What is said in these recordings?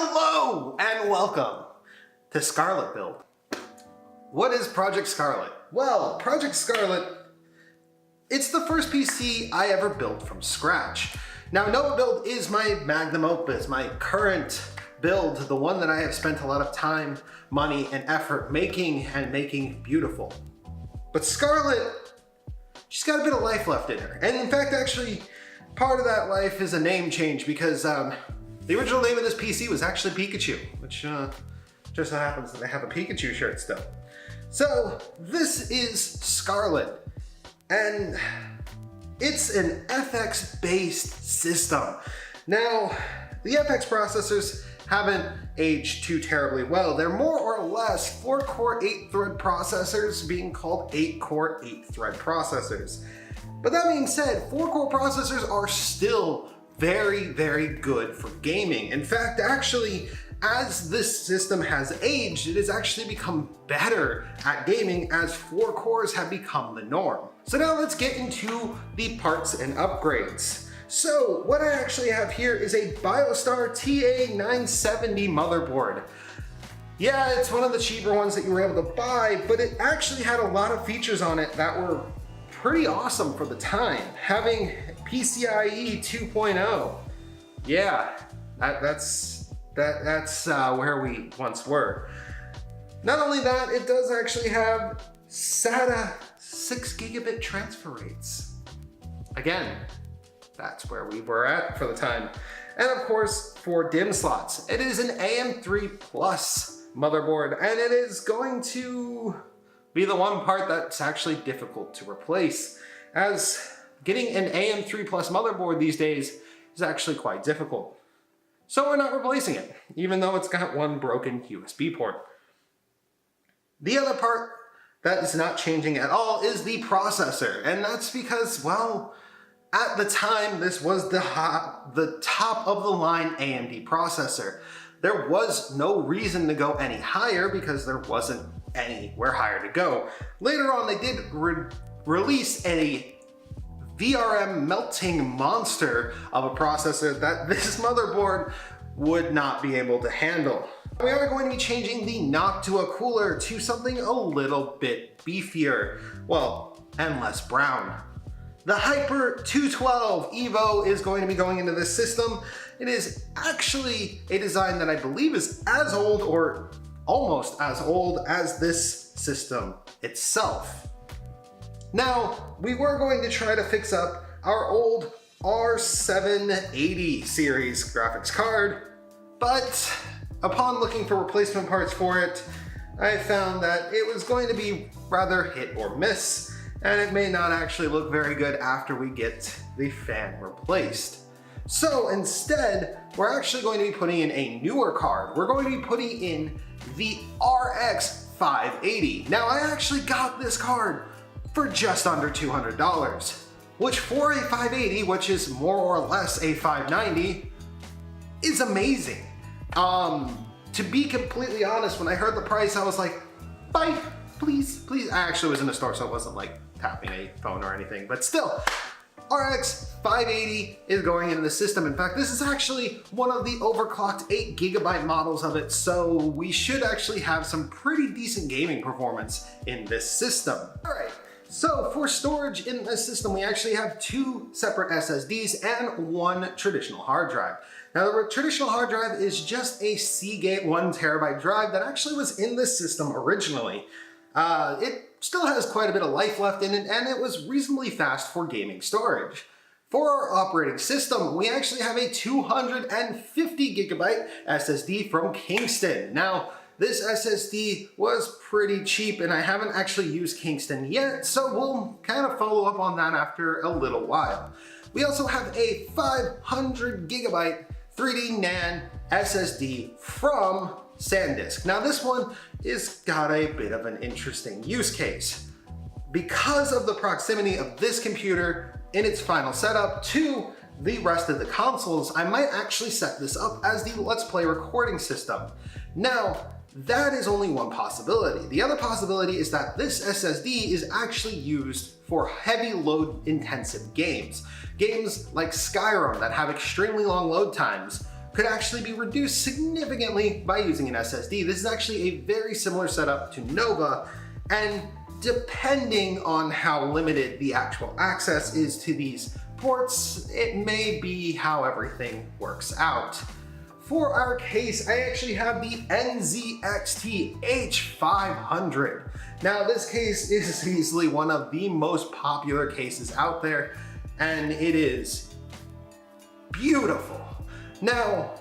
Hello and welcome to Scarlet build. What is Project Scarlet? Well, Project Scarlet, it's the first PC I ever built from scratch. Now, Nova build is my magnum opus, my current build, the one that I have spent a lot of time, money, and effort making and making beautiful. But Scarlet, she's got a bit of life left in her. And in fact, actually, part of that life is a name change because the original name of this PC was actually Pikachu, which just so happens that I have a Pikachu shirt still. So this is Scarlet, and it's an FX-based system. Now, the FX processors haven't aged too terribly well. They're more or less 4-core 8-thread processors being called 8-core 8-thread processors. But that being said, 4-core processors are still very, very good for gaming. In fact, actually, as this system has aged, it has actually become better at gaming as 4 cores have become the norm. So now let's get into the parts and upgrades. So what I actually have here is a BioStar TA970 motherboard. Yeah, it's one of the cheaper ones that you were able to buy, but it actually had a lot of features on it that were pretty awesome for the time. Having PCIe 2.0. Yeah, that's where we once were. Not only that, it does actually have SATA 6 gigabit transfer rates. Again, that's where we were at for the time. And of course, for DIMM slots, it is an AM3 Plus motherboard, and it is going to be the one part that's actually difficult to replace, as getting an AM3 Plus motherboard these days is actually quite difficult. So we're not replacing it, even though it's got one broken USB port. The other part that is not changing at all is the processor, and that's because, well, at the time this was the top of the line AMD processor. There was no reason to go any higher because there wasn't anywhere higher to go. Later on, they did release a VRM melting monster of a processor that this motherboard would not be able to handle. We are going to be changing the Noctua cooler to something a little bit beefier, well, and less brown. The Hyper 212 Evo is going to be going into this system. It is actually a design that I believe is as old or almost as old as this system itself. Now, we were going to try to fix up our old R780 series graphics card, but upon looking for replacement parts for it, I found that it was going to be rather hit or miss, and it may not actually look very good after we get the fan replaced. So instead, we're actually going to be putting in a newer card. We're going to be putting in the RX 580. Now, I actually got this card for just under $200, which for a 580, which is more or less a 590, is amazing. To be completely honest, when I heard the price, I was like, buy, please, please. I actually was in the store, so it wasn't like tapping a phone or anything, but still, RX 580 is going into the system. In fact, this is actually one of the overclocked 8 gigabyte models of it, so we should actually have some pretty decent gaming performance in this system. All right, so for storage in this system, we actually have 2 separate SSDs and 1 traditional hard drive. Now, the traditional hard drive is just a Seagate 1 terabyte drive that actually was in this system originally. It still has quite a bit of life left in it, and it was reasonably fast for gaming storage. For our operating system, we actually have a 250 gigabyte SSD from Kingston. Now, this SSD was pretty cheap, and I haven't actually used Kingston yet, so we'll kind of follow up on that after a little while. We also have a 500 gigabyte 3D NAND SSD from SanDisk. Now, this one is got a bit of an interesting use case. Because of the proximity of this computer in its final setup to the rest of the consoles, I might actually set this up as the Let's Play recording system. Now, that is only one possibility. The other possibility is that this SSD is actually used for heavy load intensive games. Games like Skyrim that have extremely long load times could actually be reduced significantly by using an SSD. This is actually a very similar setup to Nova, and depending on how limited the actual access is to these ports, it may be how everything works out. For our case, I actually have the NZXT H500. Now, this case is easily one of the most popular cases out there, and it is beautiful. Now,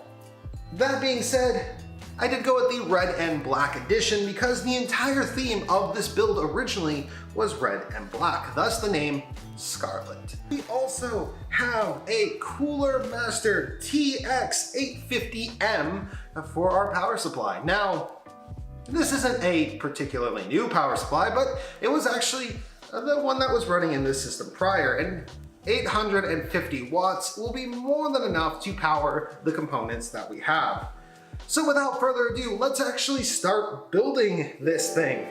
that being said, I did go with the red and black edition because the entire theme of this build originally was red and black, thus the name Scarlet. We also have a Cooler Master TX850M for our power supply. Now, this isn't a particularly new power supply, but it was actually the one that was running in this system prior, and 850 watts will be more than enough to power the components that we have. So without further ado, let's actually start building this thing.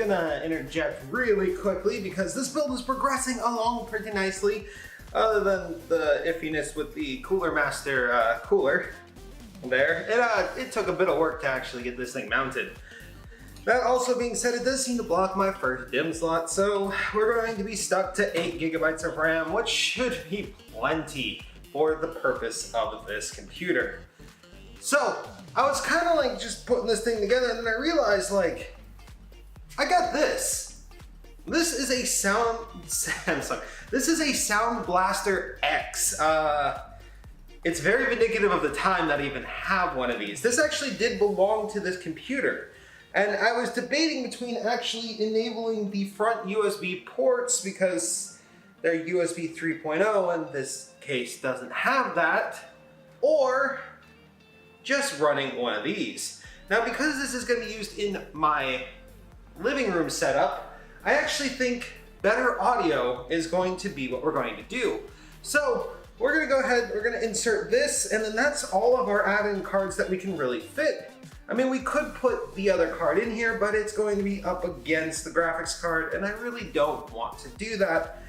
gonna interject really quickly because this build is progressing along pretty nicely, other than the iffiness with the Cooler Master cooler there. It took a bit of work to actually get this thing mounted. That also being said, it does seem to block my first DIMM slot, so we're going to be stuck to 8 gigabytes of RAM, which should be plenty for the purpose of this computer. So I was kind of like just putting this thing together, and then I realized, like, I got this. This is a Samsung. This is a Sound Blaster X. It's very indicative of the time that I even have one of these. This actually did belong to this computer. And I was debating between actually enabling the front USB ports because they're USB 3.0 and this case doesn't have that, or just running one of these. Now, because this is going to be used in my living room setup, I actually think better audio is going to be what we're going to do. So we're going to go ahead, we're going to insert this, and then that's all of our add-in cards that we can really fit. I mean, we could put the other card in here, but it's going to be up against the graphics card, and I really don't want to do that.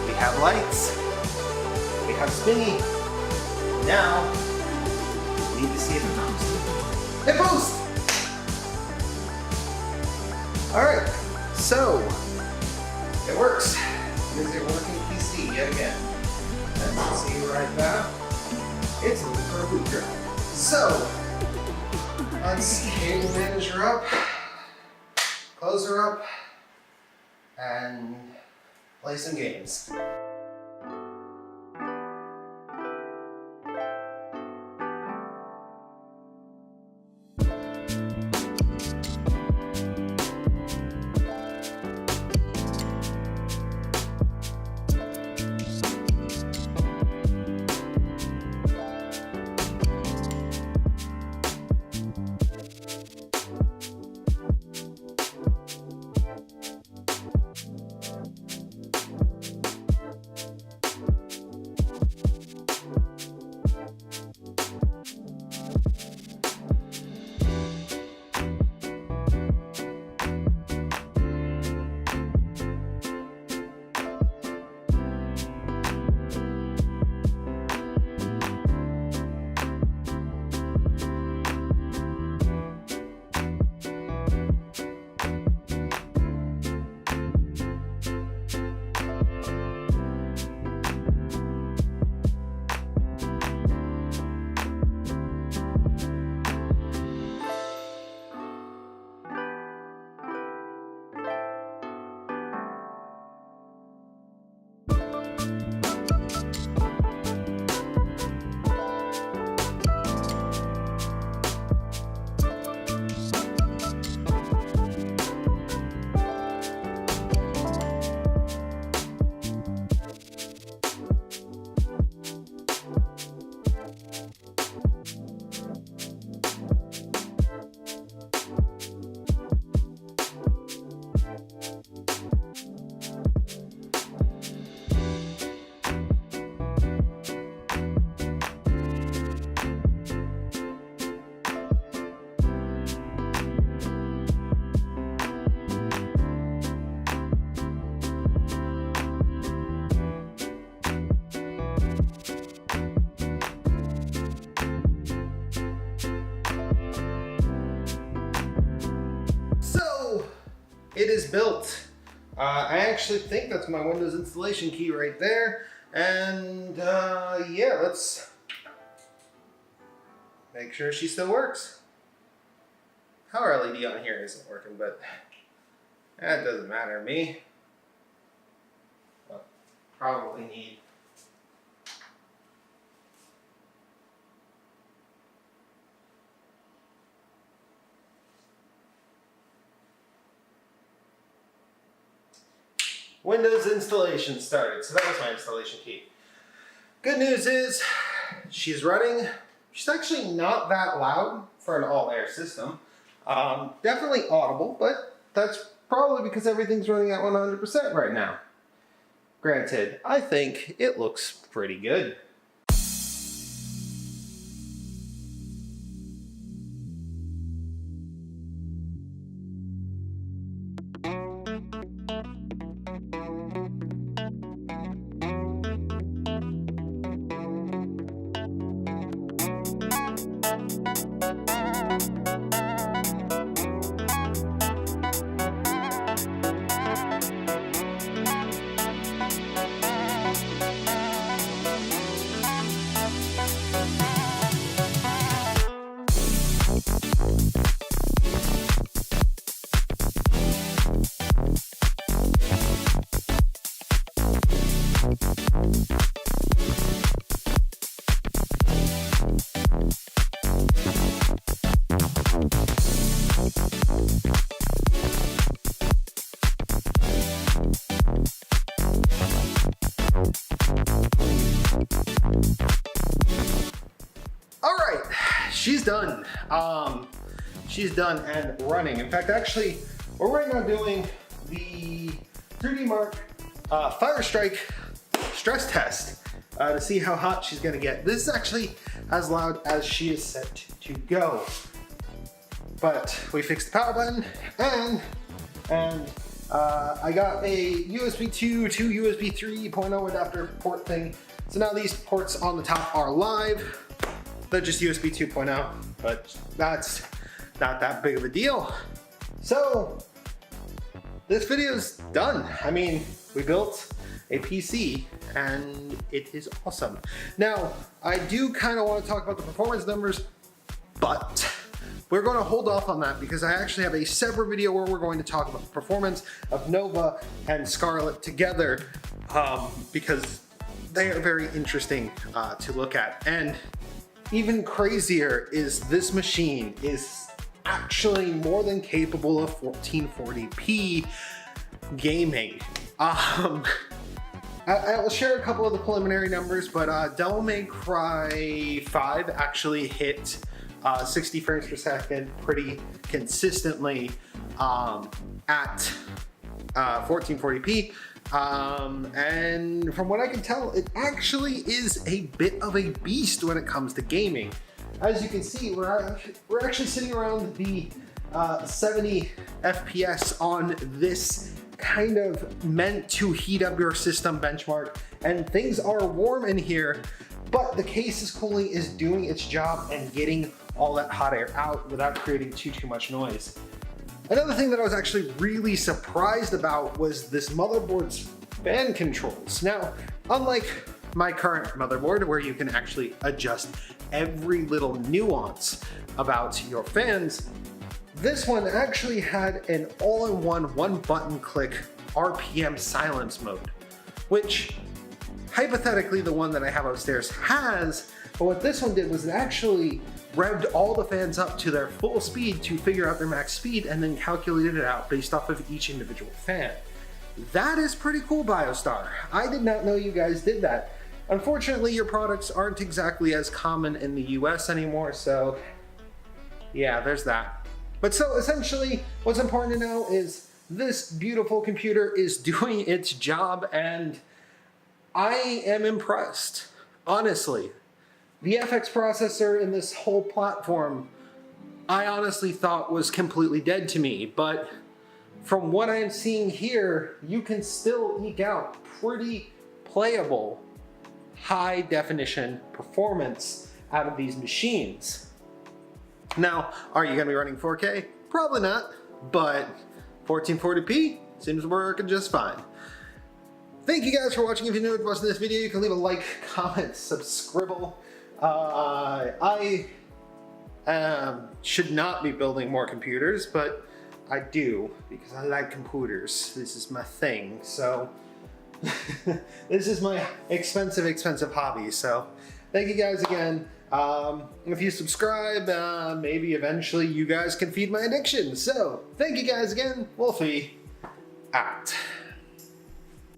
We have lights, we have spinny. Now, we need to see if it boosts. It boosts! Alright, so, it works. It is a working PC yet again. As you can see right now, it's looking for a boot drive. So, let's cable manager up, close her up, and play some games. it is built. I actually think that's my Windows installation key right there. And yeah, let's make sure she still works. Power LED on here isn't working, but that doesn't matter to me. Well, probably need Windows installation started. So that was my installation key. Good news is she's running. She's actually not that loud for an all-air system. Definitely audible, but that's probably because everything's running at 100% right now. Granted, I think it looks pretty good. She's done. She's done and running. In fact, actually, we're right now doing the 3D Mark Fire Strike stress test to see how hot she's gonna get. This is actually as loud as she is set to go. But we fixed the power button and I got a USB 2 to USB 3.0 adapter port thing. So now these ports on the top are live. They're just USB 2.0, but that's not that big of a deal. So this video's done. I mean, we built a PC and it is awesome. Now, I do kind of want to talk about the performance numbers, but we're going to hold off on that because I actually have a separate video where we're going to talk about the performance of Nova and Scarlet together because they are very interesting to look at. And even crazier is this machine is actually more than capable of 1440p gaming. I will share a couple of the preliminary numbers, but Devil May Cry 5 actually hit 60 frames per second pretty consistently at 1440p. And from what I can tell, it actually is a bit of a beast when it comes to gaming. As you can see, we're actually sitting around the 70 FPS on this kind of meant to heat up your system benchmark, and things are warm in here, but the case's cooling is doing its job and getting all that hot air out without creating too much noise. Another thing that I was actually really surprised about was this motherboard's fan controls. Now, unlike my current motherboard where you can actually adjust every little nuance about your fans, this one actually had an all-in-one one-button click RPM silence mode, which hypothetically the one that I have upstairs has, but what this one did was it actually revved all the fans up to their full speed to figure out their max speed and then calculated it out based off of each individual fan. That is pretty cool, BioStar. I did not know you guys did that. Unfortunately, your products aren't exactly as common in the US anymore, so yeah, there's that. But so essentially, what's important to know is this beautiful computer is doing its job and I am impressed, honestly. The FX processor in this whole platform, I honestly thought was completely dead to me, but from what I'm seeing here, you can still eke out pretty playable high definition performance out of these machines. Now, are you gonna be running 4K? Probably not, but 1440p seems working just fine. Thank you guys for watching. If you enjoyed watching this video, you can leave a like, comment, subscribe. I should not be building more computers, but I do because I like computers. This is my thing. So this is my expensive hobby. So thank you guys again. If you subscribe, maybe eventually you guys can feed my addiction. So thank you guys again. Wolfie out.